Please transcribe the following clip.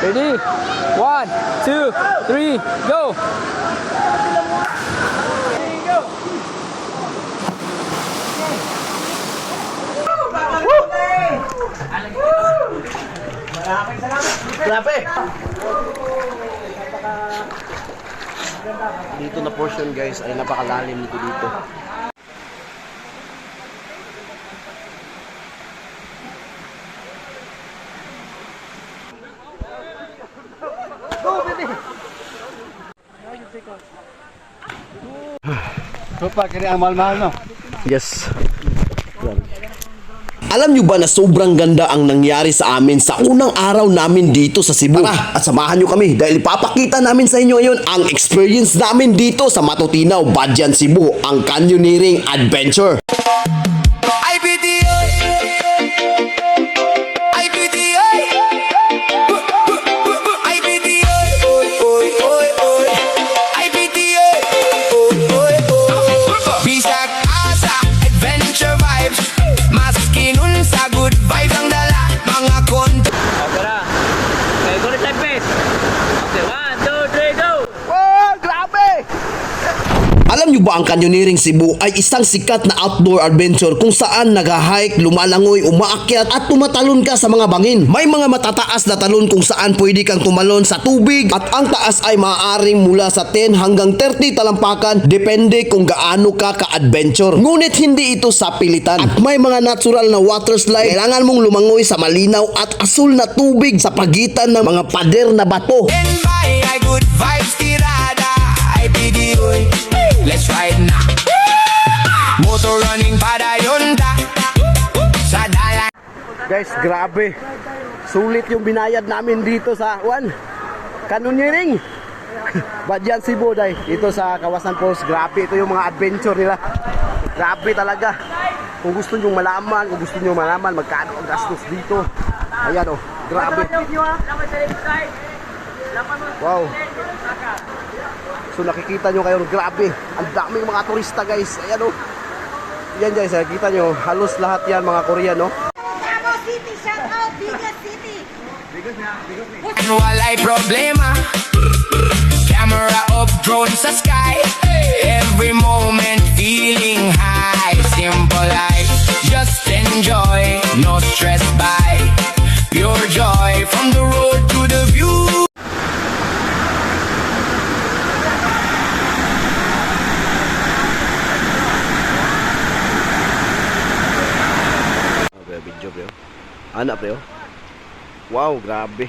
Ready? 1, 2, 3, go! Grabe! Dito na portion guys ay napakalalim nito dito. Sopa, kini ang mahal-mahal, no? Yes. Alam nyo ba na sobrang ganda ang nangyari sa amin sa unang araw namin dito sa Cebu? Tara, at samahan nyo kami dahil ipapakita namin sa inyo ngayon ang experience namin dito sa Matutinaw, Badyan, Cebu, ang Canyoneering Adventure. Alam nyo ba ang Canyoneering Cebu ay isang sikat na outdoor adventure kung saan nag-hike, lumalangoy, umaakyat at tumatalon ka sa mga bangin. May mga matataas na talon kung saan pwede kang tumalon sa tubig at ang taas ay maaaring mula sa 10 hanggang 30 talampakan depende kung gaano ka ka-adventure. Ngunit hindi ito sa pilitan at may mga natural na water slide. Kailangan mong lumangoy sa malinaw at asul na tubig sa pagitan ng mga pader na bato. Let's ride now. Motor running padayonta. Sadaya. Guys, grabe. Sulit yung binayad namin dito sa Canyoneering Badyan, Cebu dahil ito sa Kawasan Falls. Grabe, ito yung mga adventure nila. Grabe talaga. Kung gusto nyo malaman, magkano ang gastos dito. Ayan grabe. Wow. So nakikita nyo kayo, grabe. Ang daming mga turista guys. Ayan Yan guys, nakikita nyo, halos lahat yan mga Korean Davao City, shout out, biggest city. Walay problema. Camera up, drone sa sky. Every moment feeling high. Simple life, just enjoy. No stress by. Pure joy from the road to the view. Video bro. Anak bro. Wow, grabe.